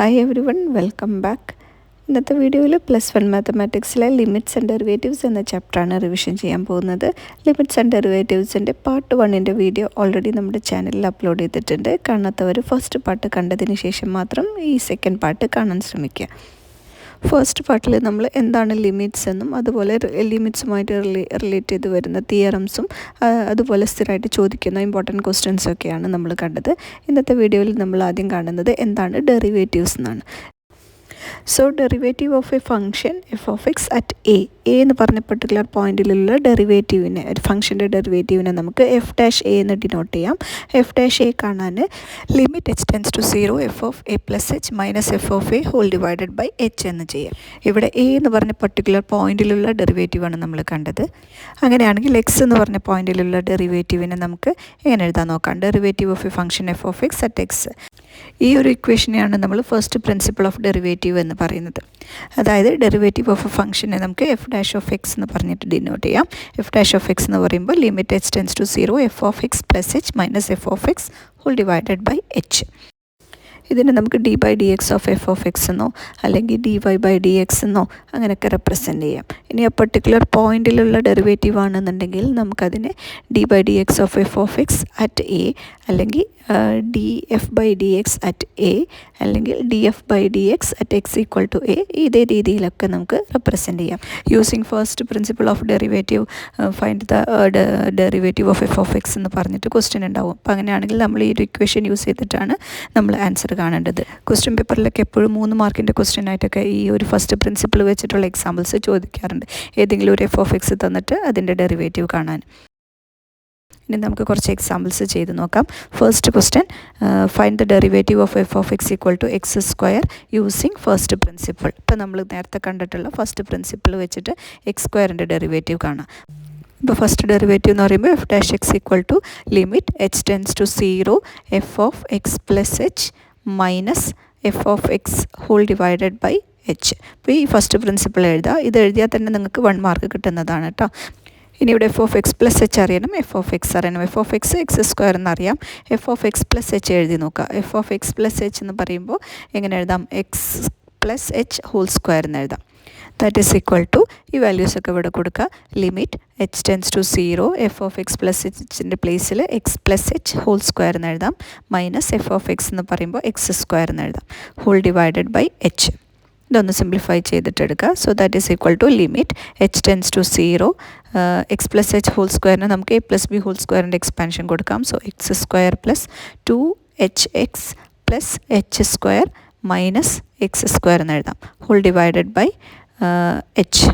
Hi every one, welcome back. ഇന്നത്തെ വീഡിയോയിൽ +1 മാത്തമാറ്റിക്സിലെ limits and derivatives എന്ന ചാപ്റ്ററാണ് റിവിഷൻ ചെയ്യാൻ പോകുന്നത്. ലിമിറ്റ്സ് ആൻഡ് ഡെറിവേറ്റീവ്സിൻ്റെ പാർട്ട് 1 വീഡിയോ ഓൾറെഡി നമ്മുടെ ചാനലിൽ അപ്ലോഡ് ചെയ്തിട്ടുണ്ട്. കാണാത്തവർ ഫസ്റ്റ് പാർട്ട് കണ്ടതിന് ശേഷം മാത്രം ഈ സെക്കൻഡ് പാർട്ട് കാണാൻ ശ്രമിക്കുക. ഫസ്റ്റ് പാർട്ടിൽ നമ്മൾ എന്താണ് ലിമിറ്റ്സ് എന്നും അതുപോലെ ലിമിറ്റ്സുമായിട്ട് റിലേറ്റ് ചെയ്ത് വരുന്ന തിയറംസും അതുപോലെ സ്ഥിരമായിട്ട് ചോദിക്കുന്ന ഇമ്പോർട്ടൻറ്റ് ക്വസ്റ്റ്യൻസൊക്കെയാണ് നമ്മൾ കണ്ടത്. ഇന്നത്തെ വീഡിയോയിൽ നമ്മൾ ആദ്യം കാണുന്നത് എന്താണ് ഡെറിവേറ്റീവ്സ് എന്നാണ്. So derivative of a function F of X at a എന്ന് പറഞ്ഞ പെർട്ടിക്കുലർ പോയിന്റിലുള്ള ഡെറിവേറ്റീവിനെ, ഒരു ഫംഗ്ഷൻ്റെ ഡെറിവേറ്റീവിനെ നമുക്ക് എഫ് ഡാഷ് എ എന്ന് ഡിനോട്ട് ചെയ്യാം. എഫ് ഡാഷ് എ കാണാൻ limit H tends to 0 F of a plus H minus F of a whole divided by h എന്ന് ചെയ്യാം. ഇവിടെ എ എന്ന് പറഞ്ഞ പെർട്ടിക്കുലർ പോയിന്റിലുള്ള ഡെറിവേറ്റീവാണ് നമ്മൾ കണ്ടത്. അങ്ങനെയാണെങ്കിൽ എക്സ് എന്ന് പറഞ്ഞ പോയിന്റിലുള്ള ഡെറിവേറ്റീവിനെ നമുക്ക് എങ്ങനെ എഴുതാൻ നോക്കാം. Derivative of a function F of X at X, ഈ ഒരു ഇക്വേഷനെയാണ് നമ്മൾ ഫസ്റ്റ് പ്രിൻസിപ്പിൾ ഓഫ് ഡെറിവേറ്റീവ് എന്ന് പറയുന്നത്. അതായത് ഡെറിവേറ്റീവ് ഓഫ് എ ഫംഗ്ഷനെ നമുക്ക് എഫ് ഡാഷ് ഓഫ് എക്സ് എന്ന് പറഞ്ഞിട്ട് ഡിനോട്ട് ചെയ്യാം. എഫ് ഡാഷ് ഓഫ് എക്സ് എന്ന് പറയുമ്പോൾ limit H tends to 0 F of X plus H minus F of x whole divided by h. ഇതിനെ നമുക്ക് d by D X of F of x എന്നോ അല്ലെങ്കിൽ d y by D x എന്നോ അങ്ങനെയൊക്കെ represent ചെയ്യാം. ഇനി ആ particular പോയിന്റിലുള്ള derivative ആണെന്നുണ്ടെങ്കിൽ നമുക്കതിനെ D by D X of F of X at A അല്ലെങ്കിൽ D F by D X at A അല്ലെങ്കിൽ D F by D X at X equal to A, ഇതേ രീതിയിലൊക്കെ നമുക്ക് റെപ്രസെൻറ്റ് ചെയ്യാം. Using first principle of derivative find the derivative of F of X എന്ന് പറഞ്ഞിട്ട് question ഉണ്ടാവും. അപ്പോൾ അങ്ങനെയാണെങ്കിൽ നമ്മൾ ഈ ഒരു ഇക്വേഷൻ യൂസ് ചെയ്തിട്ടാണ് നമ്മൾ ആൻസർ കാണേണ്ടത്. ക്വസ്റ്റ്യൻ പേപ്പറിലൊക്കെ എപ്പോഴും 3 മാർക്കിൻ്റെ ക്വസ്റ്റ്യൻ ആയിട്ടൊക്കെ ഈ ഒരു ഫസ്റ്റ് പ്രിൻസിപ്പിൾ വെച്ചിട്ടുള്ള എക്സാമ്പിൾസ് ചോദിക്കാറുണ്ട്. ഏതെങ്കിലും ഒരു എഫ് ഓഫ് എക്സ് തന്നിട്ട് അതിൻ്റെ ഡെറിവേറ്റീവ് കാണാൻ. ഇനി നമുക്ക് കുറച്ച് എക്സാമ്പിൾസ് ചെയ്ത് നോക്കാം. First question, find the derivative of F of X equal to x square using first principle. ഇപ്പോൾ നമ്മൾ നേരത്തെ കണ്ടിട്ടുള്ള ഫസ്റ്റ് പ്രിൻസിപ്പിൾ വെച്ചിട്ട് എക്സ് സ്ക്വയറിൻ്റെ ഡെറിവേറ്റീവ് കാണാം. ഇപ്പോൾ ഫസ്റ്റ് ഡെറിവേറ്റീവ് എന്ന് പറയുമ്പോൾ F dash x equal to limit H tends to 0 F of X plus H minus F of x whole divided by h. അപ്പോൾ ഈ ഫസ്റ്റ് പ്രിൻസിപ്പിൾ എഴുതുക. ഇത് എഴുതിയാൽ തന്നെ നിങ്ങൾക്ക് 1 മാർക്ക് കിട്ടുന്നതാണ് കേട്ടോ. ഇനി ഇവിടെ F of X plus H അറിയണം, എഫ് ഓഫ് എക്സ് അറിയണം. F of X X square എന്നറിയാം. F of X plus H എഴുതി നോക്കുക. F of X plus H എന്ന് പറയുമ്പോൾ എങ്ങനെ എഴുതാം? X plus H whole square എന്ന് എഴുതാം. ദാറ്റ് ഈസ് ഈക്വൽ ടു, ഈ വാല്യൂസൊക്കെ ഇവിടെ കൊടുക്കുക. Limit H tends to 0 F of X plus എച്ചിൻ്റെ പ്ലേസിൽ x plus H whole square എന്ന് എഴുതാം. മൈനസ് എഫ് ഓഫ് എക്സ് എന്ന് പറയുമ്പോൾ എക്സ് സ്ക്വയർ എന്ന് എഴുതാം. Whole divided by H. ഇതൊന്ന് സിംപ്ലിഫൈ ചെയ്തിട്ടെടുക്കുക. So that is equal to limit H tends to 0 X plus H whole സ്ക്വയറിന് നമുക്ക് എ പ്ലസ് ബി ഹോൾ സ്ക്വയറിൻ്റെ എക്സ്പാൻഷൻ കൊടുക്കാം. So X square plus 2hx plus H square minus X square എന്ന് എഴുതാം. Whole divided by H.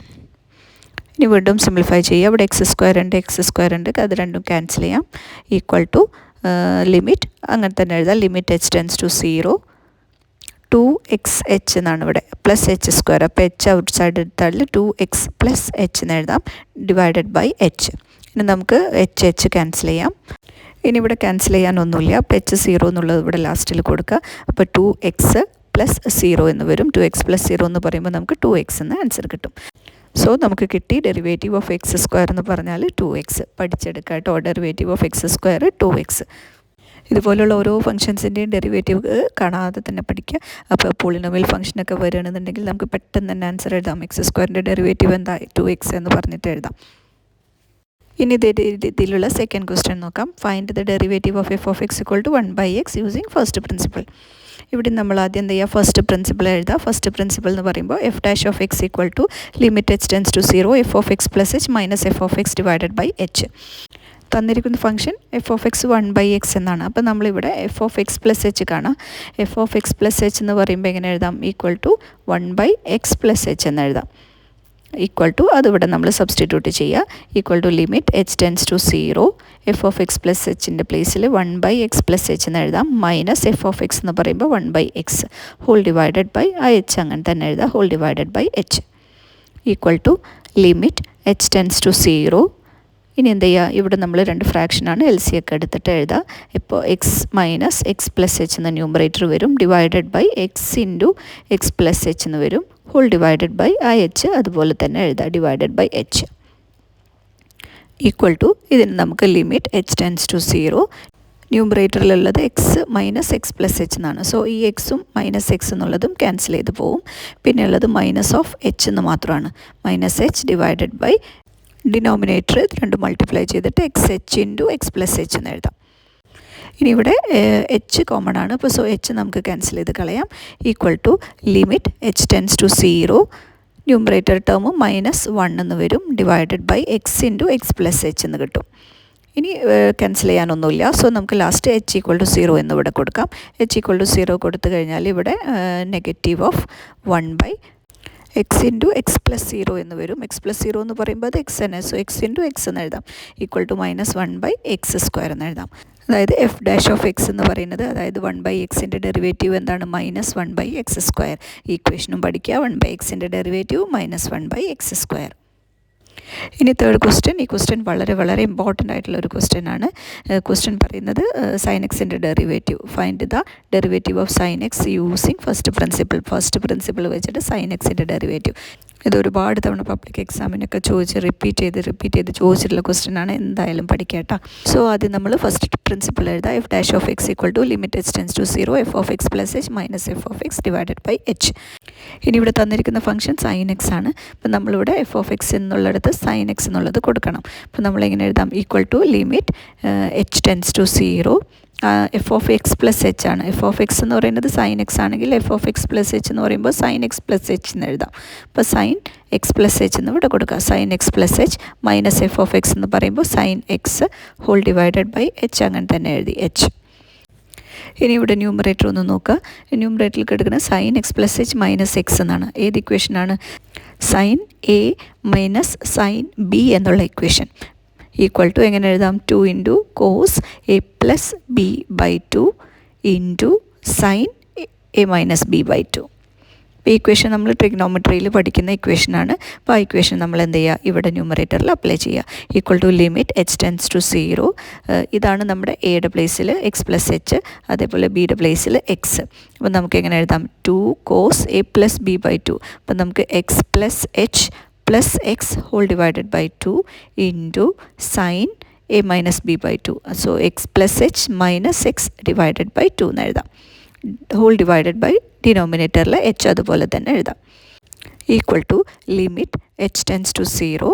ഇനി വീണ്ടും simplify ചെയ്യുക. ഇവിടെ എക്സ് സ്ക്വയർ ഉണ്ട്, എക്സ് സ്ക്വയർ ഉണ്ട്, അത് രണ്ടും ക്യാൻസൽ ചെയ്യാം. ഈക്വൽ ടു ലിമിറ്റ് അങ്ങനെ തന്നെ എഴുതാം. Limit H tends to 0 2xh എന്നാണ് ഇവിടെ പ്ലസ് എച്ച് സ്ക്വയർ. അപ്പോൾ എച്ച് ഔട്ട് സൈഡ് എടുത്താൽ 2x പ്ലസ് എച്ച് എന്ന് എഴുതാം ഡിവൈഡഡ് ബൈ എച്ച്. ഇനി നമുക്ക് എച്ച് ക്യാൻസൽ ചെയ്യാം. ഇനി ഇവിടെ ക്യാൻസൽ ചെയ്യാനൊന്നുമില്ല. അപ്പോൾ എച്ച് 0 എന്നുള്ളത് ഇവിടെ ലാസ്റ്റിൽ കൊടുക്കുക. അപ്പോൾ 2x പ്ലസ് 0 എന്ന് വരും. 2x പ്ലസ് 0 എന്ന് പറയുമ്പോൾ നമുക്ക് 2x എന്ന് ആൻസർ കിട്ടും. സോ നമുക്ക് കിട്ടി ഡെറിവേറ്റീവ് ഓഫ് എക്സ് സ്ക്വയർ എന്ന് പറഞ്ഞാൽ 2x. പഠിച്ചെടുക്കുക കേട്ടോ. Derivative of X square 2x. ഇതുപോലുള്ള ഓരോ ഫംഗ്ഷൻസിൻ്റെയും ഡെറിവേറ്റീവ് കാണാതെ തന്നെ പഠിക്കുക. അപ്പോൾ പോളിനോമിയൽ ഫംഗ്ഷനൊക്കെ വരികയാണെന്നുണ്ടെങ്കിൽ നമുക്ക് പെട്ടെന്ന് തന്നെ ആൻസർ എഴുതാം. എക്സ് സ്ക്വയറിൻ്റെ ഡെറിവേറ്റീവ് എന്താ? 2x എന്ന് പറഞ്ഞിട്ട് എഴുതാം. ഇനി ഇതേ രീതിയിലുള്ള സെക്കൻഡ് ക്വസ്റ്റ്യൻ നോക്കാം. Find the derivative of F of X equal to 1/x using first principle. ഇവിടെ നമ്മൾ ആദ്യം എന്ത് ചെയ്യുക? ഫസ്റ്റ് പ്രിൻസിപ്പിൾ എഴുതുക. ഫസ്റ്റ് പ്രിൻസിപ്പിൾ എന്ന് പറയുമ്പോൾ F dash of X equal to limit H tends to 0 F of X plus H minus F of X divided by H. തന്നിരിക്കുന്ന function F of X 1/x എന്നാണ്. അപ്പോൾ നമ്മളിവിടെ F of X plus H കാണാം. F of X plus H എന്ന് പറയുമ്പോൾ എങ്ങനെ എഴുതാം? Equal to 1/x plus H എന്ന് എഴുതാം. ഈക്വൽ ടു അതിവിടെ നമ്മൾ സബ്സ്റ്റിറ്റ്യൂട്ട് ചെയ്യുക. Equal to limit H tends to 0 F of X plus എച്ചിൻ്റെ പ്ലേസിൽ 1/x പ്ലസ് എച്ച് എന്ന് എഴുതാം. മൈനസ് എഫ് ഓഫ് എക്സ് എന്ന് പറയുമ്പോൾ 1/x ഹോൾ ഡിവൈഡഡ് ബൈ ആ എച്ച് അങ്ങനെ തന്നെ എഴുതാം. Whole divided by H. Equal to limit H tends to 0. ഇനി എന്ത് ചെയ്യുക? ഇവിടെ നമ്മൾ 2 ഫ്രാക്ഷനാണ്, എൽ സി ഒക്കെ എടുത്തിട്ട് എഴുതുക. ഇപ്പോൾ X minus X plus H എന്ന ന്യൂമറേറ്റർ വരും. Divided by X into X plus H എന്ന് വരും. ഹോൾ ഡിവൈഡഡ് ബൈ ആ എച്ച് അതുപോലെ തന്നെ എഴുതുക. Divided by H equal to ഇതിന് നമുക്ക് ലിമിറ്റ് എച്ച് ടെൻസ് ടു 0 ന്യൂമറേറ്ററിലുള്ളത് X minus X plus H എന്നാണ്. സോ ഈ എക്സും മൈനസ് എക്സ് എന്നുള്ളതും ക്യാൻസൽ ചെയ്ത് പോവും. പിന്നെ ഉള്ളത് മൈനസ് ഓഫ് എച്ച് എന്ന് മാത്രമാണ്. Minus h divided by denominator രണ്ടും മൾട്ടിപ്ലൈ ചെയ്തിട്ട് x h into X plus H എന്ന് എഴുതാം. ഇനി ഇവിടെ എച്ച് കോമൺ ആണ്. അപ്പോൾ സോ എച്ച് നമുക്ക് ക്യാൻസൽ ചെയ്ത് കളയാം. Equal to limit H tends to 0, numerator term -1 എന്ന് വരും, divided by X into X plus H എന്ന് കിട്ടും. ഇനി ക്യാൻസൽ ചെയ്യാനൊന്നുമില്ല. സോ നമുക്ക് ലാസ്റ്റ് എച്ച് ഈക്വൽ ടു 0 എന്ന് ഇവിടെ കൊടുക്കാം. എച്ച് ഈക്വൽ ടു 0 കൊടുത്തു കഴിഞ്ഞാൽ ഇവിടെ negative of 1 by X into X plus 0 എന്ന് വരും. എക്സ് പ്ലസ് 0 എന്ന് പറയുമ്പോൾ അത് എക്സ് തന്നെ. സോ എക്സ് ഇൻറ്റു എക്സ് എന്ന് എഴുതാം. Equal to -1 by x square എന്ന് എഴുതാം. അതായത് എഫ് ഡാഷ് ഓഫ് എക്സ് എന്ന് പറയുന്നത്, അതായത് 1 ബൈ എക്സിൻ്റെ ഡെറിവേറ്റീവ് എന്താണ്? -1 ബൈ എക്സ് സ്ക്വയർ. ഈക്വേഷനും പഠിക്കുക. 1 ബൈ എക്സിൻ്റെ ഡെറിവേറ്റീവ് -1 ബൈ എക്സ് സ്ക്വയർ. ഇനി തേർഡ് ക്വസ്റ്റ്യൻ. ഈ ക്വസ്റ്റ്യൻ വളരെ വളരെ ഇമ്പോർട്ടൻ്റ് ആയിട്ടുള്ള ഒരു ക്വസ്റ്റ്യൻ ആണ്. ക്വസ്റ്റ്യൻ പറയുന്നത് സൈൻ എക്സിൻ്റെ derivative. Find the derivative of sine X using first principle. First principle വെച്ചിട്ട് സൈൻ എക്സിൻ്റെ ഡെറിവേറ്റീവ്. ഇത് ഒരുപാട് തവണ പബ്ലിക് എക്സാമിനൊക്കെ റിപ്പീറ്റ് ചെയ്ത് ചോദിച്ചിട്ടുള്ള ക്വസ്റ്റ്യൻ ആണ്. എന്തായാലും പഠിക്കേട്ടാ. സോ ആദ്യം നമ്മൾ ഫസ്റ്റ് പ്രിൻസിപ്പിൾ എഴുതാം. F dash of X equal to limit H tends to 0 F of X plus H minus F of X divided by H. ഇനി ഇവിടെ തന്നിരിക്കുന്ന ഫംഗ്ഷൻ സൈൻ എക്സ് ആണ്. അപ്പം നമ്മളിവിടെ എഫ് ഓഫ് എക്സ് എന്നുള്ളിടത്ത് സൈൻ എക്സ് എന്നുള്ളത് കൊടുക്കണം. അപ്പം നമ്മളെങ്ങനെ എഴുതാം? Equal to limit H tends to 0 F of X plus H ആണ്. എഫ് ഓഫ് എക്സ് എന്ന് പറയുന്നത് സൈൻ എക്സ് ആണെങ്കിൽ F of X plus H എന്ന് പറയുമ്പോൾ സൈൻ എക്സ് പ്ലസ് എച്ച് എന്ന് എഴുതാം. അപ്പോൾ സൈൻ എക്സ് പ്ലസ് എച്ച് എന്ന് ഇവിടെ കൊടുക്കുക. Sine X plus H minus F of X എന്ന് പറയുമ്പോൾ sine x whole divided by h, അങ്ങനെ തന്നെ എഴുതി എച്ച്. ഇനി ഇവിടെ ന്യൂമറേറ്റർ ഒന്ന് നോക്കുക. ന്യൂമറേറ്ററിൽ കിടക്കുന്ന sine X plus H minus X എന്നാണ്. ഏത് ഇക്വേഷനാണ്? Sine A minus sine B എന്നുള്ള ഇക്വേഷൻ. ഈക്വൽ ടു എങ്ങനെ എഴുതാം? 2 into cos A plus B by 2 into sine A minus B by 2. അപ്പോൾ ഈ ഇക്വേഷൻ നമ്മൾ ട്രിഗ്നോമെട്രിയിൽ പഠിക്കുന്ന ഇക്വേഷനാണ്. അപ്പോൾ ആ ഇക്വേഷൻ നമ്മൾ എന്ത് ചെയ്യുക? ഇവിടെ ന്യൂമറേറ്ററിൽ അപ്ലൈ ചെയ്യുക. Equal to limit H tends to 0. ഇതാണ് നമ്മുടെ എയുടെ പ്ലേസിൽ എക്സ് പ്ലസ് എച്ച്, അതേപോലെ ബിയുടെ പ്ലേസിൽ എക്സ്. അപ്പോൾ നമുക്ക് എങ്ങനെ എഴുതാം? 2 cos A plus B by 2. അപ്പോൾ നമുക്ക് x plus h plus x whole divided by 2 into sine A minus B by 2. So x plus H minus x divided by 2 എന്ന് എഴുതാം. ഹോൾ ഡിവൈഡഡ് ബൈ ഡിനോമിനേറ്ററിൽ h അതുപോലെ തന്നെ എഴുതാം. Equal to limit H tends to 0.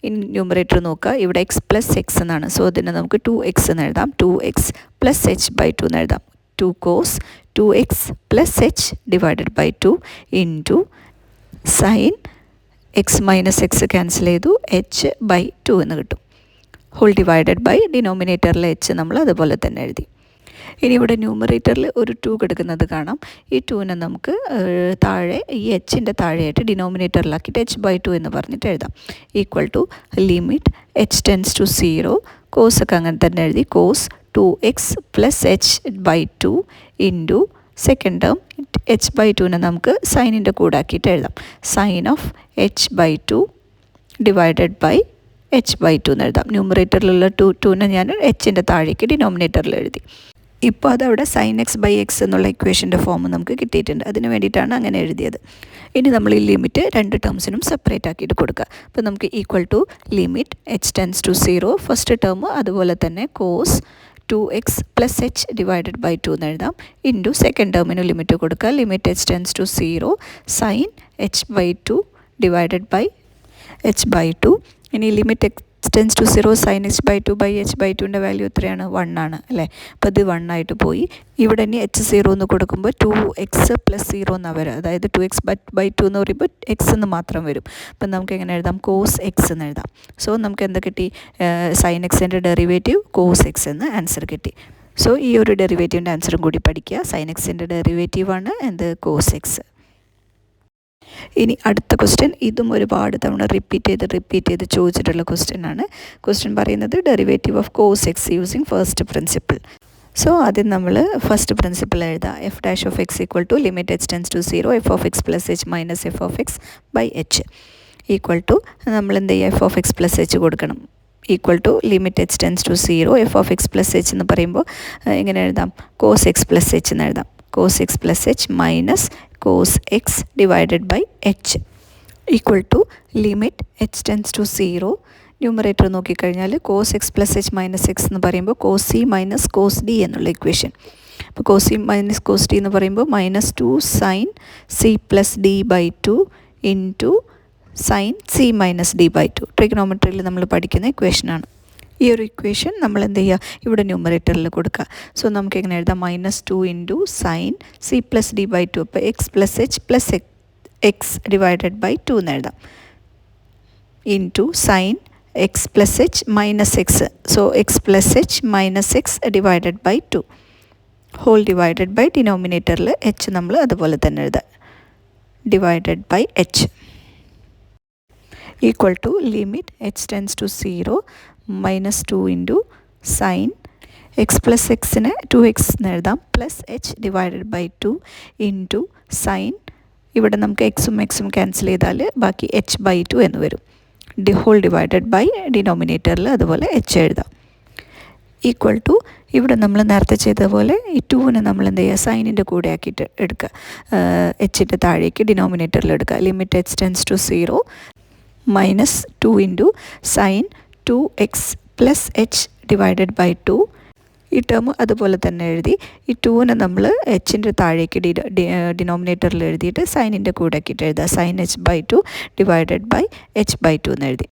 ഇനി numerator നോക്കുക. ഇവിടെ x plus x എന്നാണ്. സോ അതിനെ നമുക്ക് 2x എന്ന് എഴുതാം. 2x പ്ലസ് എച്ച് ബൈ 2 എന്ന് എഴുതാം. 2 cos 2x plus H divided by 2 into sine x minus x cancel ചെയ്തു എച്ച് ബൈ 2 എന്ന് കിട്ടും. ഹോൾ ഡിവൈഡഡ് ബൈ ഡിനോമിനേറ്ററിലെ എച്ച് നമ്മൾ അതുപോലെ തന്നെ എഴുതി. ഇനി ഇവിടെ ന്യൂമറേറ്ററിൽ ഒരു 2 കിടക്കുന്നത് കാണാം. ഈ 2നെ നമുക്ക് താഴെ ഈ എച്ചിൻ്റെ താഴെയായിട്ട് ഡിനോമിനേറ്ററിലാക്കിയിട്ട് എച്ച് ബൈ 2 എന്ന് പറഞ്ഞിട്ട് എഴുതാം. Equal to limit H tends to 0. Cos ഒക്കെ അങ്ങനെ തന്നെ എഴുതി. Cos 2x plus H by 2 into second term H by 2നെ നമുക്ക് സൈനിൻ്റെ കൂടെ ആക്കിയിട്ട് എഴുതാം. Sine of H by 2 divided by H by 2 എന്ന് എഴുതാം. ന്യൂമറേറ്ററിലുള്ള 2നെ ഞാൻ എച്ചിൻ്റെ താഴേക്ക് ഡിനോമിനേറ്ററിൽ എഴുതി. ഇപ്പോൾ അതവിടെ സൈൻ എക്സ് ബൈ എക്സ് എന്നുള്ള ഇക്വേഷൻ്റെ ഫോം നമുക്ക് കിട്ടിയിട്ടുണ്ട്. അതിന് വേണ്ടിയിട്ടാണ് അങ്ങനെ എഴുതിയത്. ഇനി നമ്മൾ ഈ ലിമിറ്റ് രണ്ട് ടേംസിനും സെപ്പറേറ്റ് ആക്കിയിട്ട് കൊടുക്കുക. അപ്പോൾ നമുക്ക് equal to limit H tends to 0 first term, അതുപോലെ തന്നെ cos 2x plus H divided by 2 എന്ന് എഴുതാം. ഇൻറ്റു സെക്കൻഡ് ടേമിന് ലിമിറ്റ് കൊടുക്കുക. Limit H tends to 0 sine H by 2 divided by H by 2. ഇനി limit X tends to 0 sine H by 2 by H by 2ൻ്റെ value എത്രയാണ്? 1 ആണ് അല്ലേ? അപ്പോൾ ഇത് 1 ആയിട്ട് പോയി. ഇവിടെ ഇനി എച്ച് 0 എന്ന് കൊടുക്കുമ്പോൾ 2x പ്ലസ് 0 എന്നാണ് വരിക. അതായത് 2x ബൈ 2 എന്ന് പറയുമ്പോൾ എക്സ് എന്ന് മാത്രം വരും. അപ്പം നമുക്ക് എങ്ങനെ എഴുതാം? കോസ് എക്സ് എന്ന് എഴുതാം. സോ നമുക്ക് എന്താ കിട്ടി? സൈൻ എക്സിൻ്റെ ഡെറിവേറ്റീവ് കോസ് എക്സ് എന്ന് ആൻസർ കിട്ടി. സോ ഈ ഒരു ഡെറിവേറ്റീവിൻ്റെ ആൻസറും കൂടി പഠിക്കുക. സൈൻ എക്സിൻ്റെ ഡെറിവേറ്റീവാണ് എന്ത്? Cos x. ഇനി അടുത്ത ക്വസ്റ്റ്യൻ, ഇതും ഒരുപാട് തവണ റിപ്പീറ്റ് ചെയ്ത് ചോദിച്ചിട്ടുള്ള ക്വസ്റ്റ്യൻ ആണ്. ക്വസ്റ്റ്യൻ പറയുന്നത് derivative of cos X using first principle. So ആദ്യം നമ്മൾ ഫസ്റ്റ് പ്രിൻസിപ്പിൾ എഴുതാം. F dash of X equal to limit H tends to 0 F of X plus H minus F of X by H equal to നമ്മൾ എന്ത് ചെയ്യുക? F of X plus H കൊടുക്കണം. Equal to limit H tends to 0 F of X plus H എന്ന് പറയുമ്പോൾ എങ്ങനെ എഴുതാം? Cos X plus H എന്ന് എഴുതാം. Cos X plus H minus cos X divided by H equal to limit H tends to 0. Numerator നോക്കിക്കഴിഞ്ഞാൽ cos X plus H minus X എന്ന് പറയുമ്പോൾ cos C minus cos D എന്നുള്ള equation. അപ്പോൾ cos C minus cos D എന്ന് പറയുമ്പോൾ -2 sine C plus D by 2 into sine C minus D by 2 ട്രിഗണോമെട്രിയിൽ നമ്മൾ പഠിക്കുന്ന ഇക്വേഷനാണ്. ഈ ഒരു ഇക്വേഷൻ നമ്മൾ എന്ത് ചെയ്യുക, ഇവിടെ ന്യൂമറേറ്ററിൽ കൊടുക്കുക. സോ നമുക്ക് എങ്ങനെ എഴുതാം, -2 into sine C plus D by 2. അപ്പോൾ x plus h plus x divided by 2 എന്ന് എഴുതാം, into sine X plus H minus x. So x plus H minus x divided by 2 whole divided by ഡിനോമിനേറ്ററിൽ h നമ്മൾ അതുപോലെ തന്നെ എഴുതാം, divided by H equal to limit H tends to 0 -2 into sine X plus എക്സിന് 2x എന്ന് എഴുതാം plus H divided by 2 into sign, ഇവിടെ നമുക്ക് എക്സും എക്സും ക്യാൻസൽ ചെയ്താൽ ബാക്കി എച്ച് ബൈ 2 എന്ന് വരും, ഹോൾ ഡിവൈഡഡ് ബൈ ഡിനോമിനേറ്ററിൽ അതുപോലെ എച്ച് എഴുതാം, ഈക്വൽ ടു ഇവിടെ നമ്മൾ നേരത്തെ ചെയ്ത പോലെ ഈ 2നെ നമ്മൾ എന്ത് ചെയ്യുക, സൈനിൻ്റെ കൂടെ ആക്കിയിട്ട് എടുക്കുക, എച്ചിൻ്റെ താഴേക്ക് ഡിനോമിനേറ്ററിൽ എടുക്കുക. Limit H tends to 0 -2 into sine 2x plus H divided by 2. ഈ ടേം അതുപോലെ തന്നെ എഴുതി ഈ 2നെ നമ്മൾ എച്ചിൻ്റെ താഴേക്ക് ഡിനോമിനേറ്ററിൽ എഴുതിയിട്ട് സൈനിൻ്റെ കൂടെ ആക്കിയിട്ട് എഴുതുക, sine H by 2 divided by H by 2 എന്ന് എഴുതി.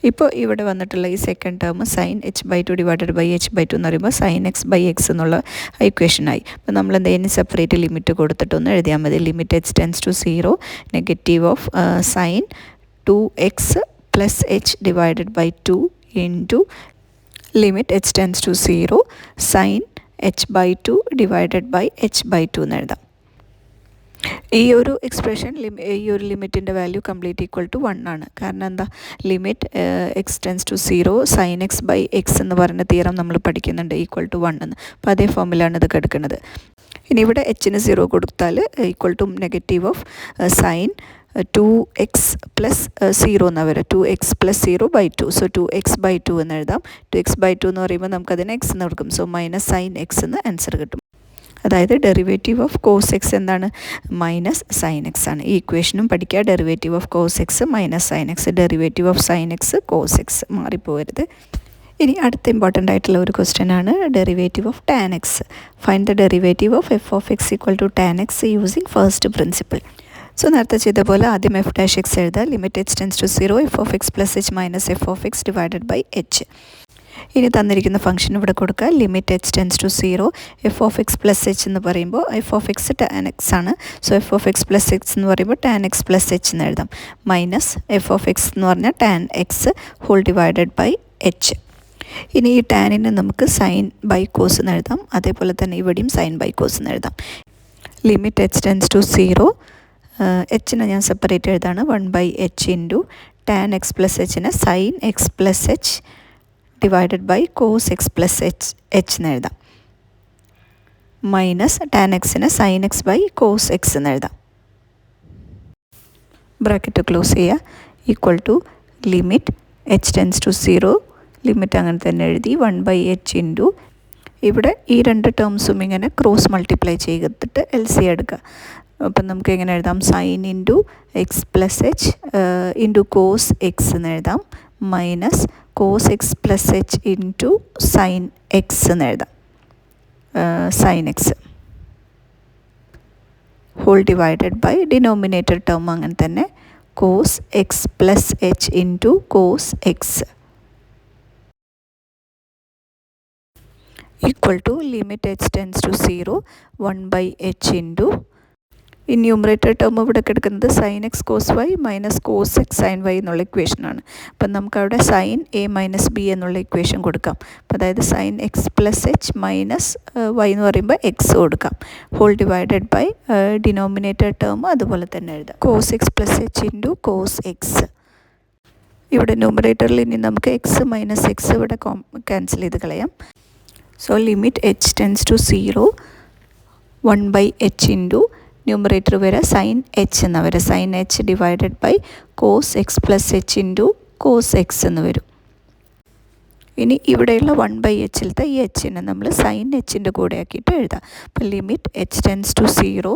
ഇപ്പോൾ ഇവിടെ വന്നിട്ടുള്ള ഈ second term sine H by 2 divided by H by 2 എന്ന് പറയുമ്പോൾ സൈൻ എക്സ് ബൈ എക്സ് എന്നുള്ള ഇക്വേഷനായി. അപ്പോൾ നമ്മൾ എന്തെങ്കിലും സെപ്പറേറ്റ് ലിമിറ്റ് കൊടുത്തിട്ടൊന്ന് എഴുതിയാൽ മതി. Limit H tends to 0 negative of sine 2x plus H divided by 2 into limit H tends to 0 sine H by 2 divided by H by 2 എന്ന് എഴുതാം. ഈ ഒരു എക്സ്പ്രഷൻ ഈ ഒരു ലിമിറ്റിൻ്റെ വാല്യൂ കംപ്ലീറ്റ് ഈക്വൽ ടു 1 ആണ്. കാരണം എന്താ, limit X tends to 0 sine X by x എന്ന് പറയുന്ന തിയറം നമ്മൾ പഠിക്കുന്നുണ്ട്, ഈക്വൽ ടു 1 എന്ന്. അപ്പോൾ അതേ ഫോമിലാണ് ഇത് കിടക്കുന്നത്. ഇനി ഇവിടെ എച്ചിന് 0 കൊടുത്താൽ equal to negative of sine 2x plus 0 എന്ന് വരാം, 2x plus 0 by 2. So 2x by 2 എന്ന് എഴുതാം. 2x ബൈ 2 എന്ന് പറയുമ്പോൾ നമുക്കതിന് എക്സ് എന്ന് കൊടുക്കും. സോ മൈനസ് സൈൻ എക്സ് എന്ന് ആൻസർ കിട്ടും. അതായത് ഡെറിവേറ്റീവ് ഓഫ് കോസ് എക്സ് എന്താണ്, മൈനസ് സൈൻ എക്സ് ആണ്. ഈ ഇക്വേഷനും പഠിക്കുക, derivative of cos X minus sine X, derivative of sine X cos X, മാറിപ്പോകരുത്. ഇനി അടുത്ത ഇമ്പോർട്ടൻ്റ് ആയിട്ടുള്ള ഒരു ക്വസ്റ്റ്യൻ ആണ് derivative of tan X. Find the derivative of F of X equal to tan X using first principle. So നേരത്തെ ചെയ്ത പോലെ ആദ്യം എഫ് ഡാഷ് എക്സ് എഴുതുക, limit H tends to 0 F of X plus H minus F of X divided by H. ഇനി തന്നിരിക്കുന്ന function ഇവിടെ കൊടുക്കുക, limit H tends to 0 F of X plus H എന്ന് പറയുമ്പോൾ F of X tan X ആണ്. So F of X plus X എന്ന് പറയുമ്പോൾ tan X plus H എന്ന് എഴുതാം, മൈനസ് എഫ് ഓഫ് എക്സ് എന്ന് പറഞ്ഞാൽ tan x whole divided by H. ഇനി ഈ ടാനിന് നമുക്ക് സൈൻ ബൈ കോസ് എന്ന് എഴുതാം, അതേപോലെ തന്നെ ഇവിടെയും സൈൻ ബൈ കോസ് എന്ന് എഴുതാം. ലിമിറ്റ് എച്ച് ടെൻസ് ടു 0 എച്ചിനെ ഞാൻ സെപ്പറേറ്റ് എഴുതാണ്, 1/h into tan X plus എച്ചിനെ sine X plus H divided by cos X plus H എന്ന് എഴുതാം, മൈനസ് ടാൻ എക്സിനെ sine X by cos X എന്ന് എഴുതാം. ബ്രാക്കറ്റ് ക്ലോസ് ചെയ്യുക, equal to limit H tends to 0, limit അങ്ങനെ തന്നെ എഴുതി 1/h ഇൻറ്റു ഇവിടെ ഈ രണ്ട് ടേംസും ഇങ്ങനെ ക്രോസ് മൾട്ടിപ്ലൈ ചെയ്തിട്ട് LC എടുക്കുക. അപ്പം നമുക്ക് എങ്ങനെ എഴുതാം, sine into X plus h into cos X എന്ന് എഴുതാം, minus cos X plus h into sine X എന്ന് എഴുതാം, sine x whole divided by denominator term അങ്ങനെ തന്നെ cos X plus h into cos x equal to limit H tends to 0 1/h into ഈ numerator term ഇവിടെ കിടക്കുന്നത് sine X cos y minus cos x sine y എന്നുള്ള ഇക്വേഷനാണ്. അപ്പം നമുക്കവിടെ sine A minus B എന്നുള്ള ഇക്വേഷൻ കൊടുക്കാം. അപ്പം അതായത് sine X plus H minus y എന്ന് പറയുമ്പോൾ എക്സ് കൊടുക്കാം, whole divided by denominator term അതുപോലെ തന്നെ എഴുതാം, cos X plus h into cos x. ഇവിടെ ന്യൂമറേറ്ററിൽ ഇനി നമുക്ക് എക്സ് മൈനസ് എക്സ് ഇവിടെ ക്യാൻസൽ ചെയ്ത് കളയാം. So limit H tends to 0 1/h into numerator വരെ സൈൻ എച്ച് എന്ന് വരെ, sine h divided by cos X plus h into cos X എന്ന് വരും. ഇനി ഇവിടെയുള്ള 1/hലത്തെ ഈ എച്ചിനെ നമ്മൾ സൈൻ എച്ചിൻ്റെ കൂടെ ആക്കിയിട്ട് എഴുതാം. അപ്പോൾ limit H tends to 0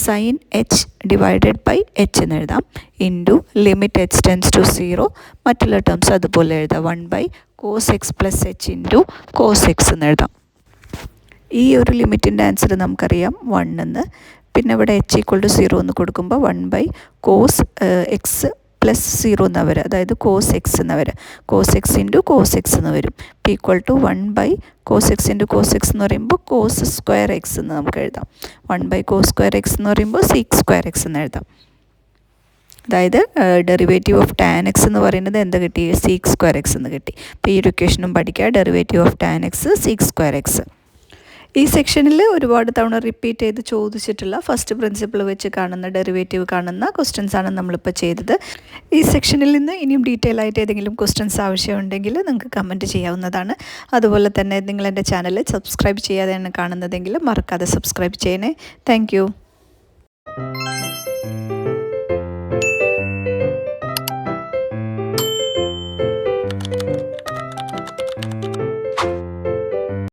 sine h divided by h എന്ന് എഴുതാം. Into limit H tends to 0, മറ്റുള്ള ടേംസ് അതുപോലെ എഴുതാം. 1 by cos X plus h into cos X എന്ന് എഴുതാം. ഈ ഒരു ലിമിറ്റിൻ്റെ ആൻസർ നമുക്കറിയാം 1 എന്ന്. പിന്നെ ഇവിടെ എച്ച് ഈക്വൽ ടു 0 എന്ന് കൊടുക്കുമ്പോൾ 1 ബൈ കോസ് എക്സ് പ്ലസ് 0 എന്ന് വരും, അതായത് കോസ് എക്സ് എന്ന് വരും. Cos x into cos X എന്ന് വരും. P equal to 1 by cos x into cos X എന്ന് പറയുമ്പോൾ കോസ് സ്ക്വയർ എക്സ് എന്ന് നമുക്ക് എഴുതാം. 1 ബൈ കോസ് സ്ക്വയർ എക്സ് എന്ന് പറയുമ്പോൾ സീക്ക് സ്ക്വയർ എക്സ് എന്ന് എഴുതാം. അതായത് ഡെറിവേറ്റീവ് ഓഫ് ടാൻ എക്സ് എന്ന് പറയുന്നത് എന്താ കിട്ടി? സീക്ക് സ്ക്വയർ എക്സ് എന്ന് കിട്ടി. അപ്പോൾ ഈ ഒരു ഇക്വേഷനും പഠിക്കുക. Derivative of tan X seek square X. ഈ സെക്ഷനിൽ ഒരുപാട് തവണ റിപ്പീറ്റ് ചെയ്ത് ചോദിച്ചിട്ടുള്ള ഫസ്റ്റ് പ്രിൻസിപ്പിൾ വെച്ച് കാണുന്ന ഡെറിവേറ്റീവ് കാണുന്ന ക്വസ്റ്റ്യൻസാണ് നമ്മളിപ്പോൾ ചെയ്തത്. ഈ സെക്ഷനിൽ നിന്ന് ഇനിയും ഡീറ്റെയിൽ ആയിട്ട് ഏതെങ്കിലും ക്വസ്റ്റ്യൻസ് ആവശ്യമുണ്ടെങ്കിൽ നിങ്ങൾക്ക് കമൻറ്റ് ചെയ്യാവുന്നതാണ്. അതുപോലെ തന്നെ നിങ്ങൾ എൻ്റെ ചാനൽ സബ്സ്ക്രൈബ് ചെയ്യാതെയാണ് കാണുന്നതെങ്കിൽ മറക്കാതെ സബ്സ്ക്രൈബ് ചെയ്യണേ. താങ്ക്